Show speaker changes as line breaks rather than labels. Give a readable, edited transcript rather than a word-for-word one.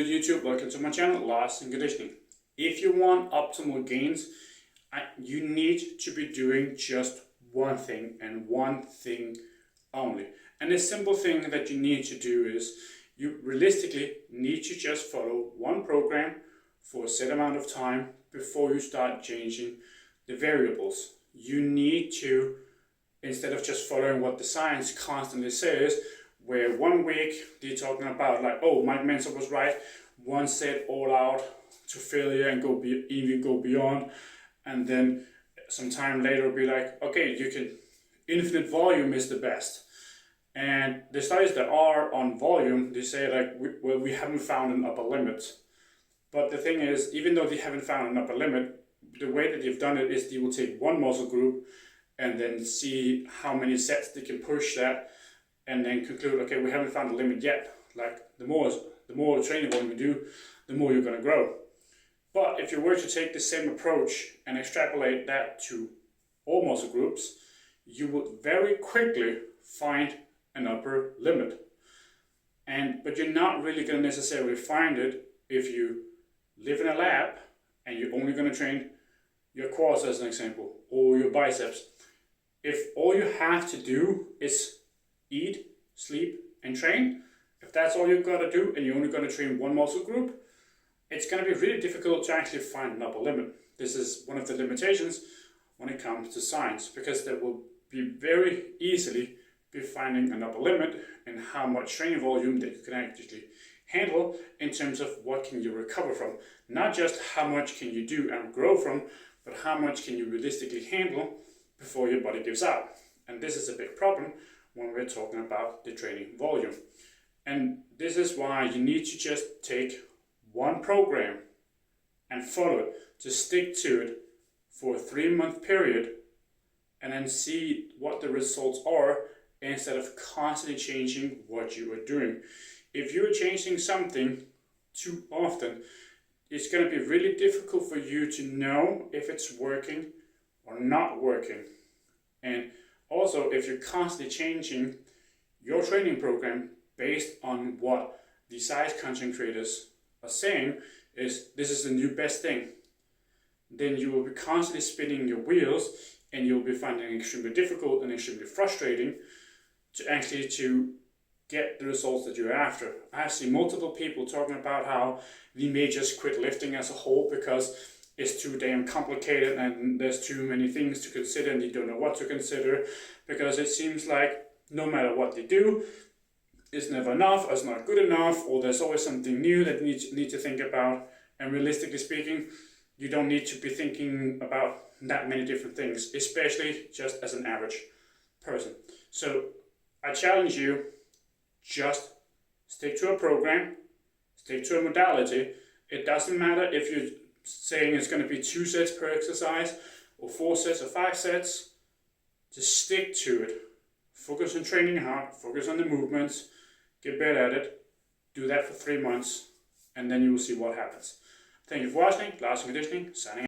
good YouTube? Welcome to my channel, Last in Conditioning. If you want optimal gains, you need to be doing just one thing and one thing only. And the simple thing that you need to do is you realistically need to just follow one program for a set amount of time before you start changing the variables. You need to, instead of just following what the science constantly says, where 1 week they're talking about like, oh, Mike Mentor was right, one set all out to failure and even go beyond, and then some time later it'll be like, okay, you can, infinite volume is the best. And the studies that are on volume, they say like, we haven't found an upper limit. But the thing is, even though they haven't found an upper limit, the way that they've done it is they will take one muscle group and then see how many sets they can push that, and then conclude, okay, we haven't found a limit yet. Like the more training volume you do, the more you're going to grow. But if you were to take the same approach and extrapolate that to all muscle groups, you would very quickly find an upper limit. But you're not really going to necessarily find it if you live in a lab and you're only going to train your quads as an example, or your biceps. If all you have to do is eat, sleep, and train, if that's all you've got to do and you're only going to train one muscle group, it's going to be really difficult to actually find an upper limit. This is one of the limitations when it comes to science, because there will be very easily be finding an upper limit in how much training volume that you can actually handle in terms of what can you recover from. Not just how much can you do and grow from, but how much can you realistically handle before your body gives out. And this is a big problem when we're talking about the training volume. And this is why you need to just take one program and follow it, to stick to it for a 3-month period, and then see what the results are instead of constantly changing what you are doing. If you're changing something too often, it's going to be really difficult for you to know if it's working or not working. And also, if you're constantly changing your training program based on what the size content creators are saying is this is the new best thing, then you will be constantly spinning your wheels, and you'll be finding it extremely difficult and extremely frustrating to get the results that you're after. I've seen multiple people talking about how they may just quit lifting as a whole because it's too damn complicated and there's too many things to consider and they don't know what to consider, because it seems like no matter what they do, it's never enough, or it's not good enough, or there's always something new that you need to think about. And realistically speaking, you don't need to be thinking about that many different things, especially just as an average person. So I challenge you, just stick to a program, stick to a modality. It doesn't matter if you're saying it's going to be 2 sets per exercise, or 4 sets or 5 sets. Just stick to it. Focus on training hard, focus on the movements, get better at it. Do that for 3 months, and then you will see what happens. Thank you for watching. Last in Conditioning, signing out.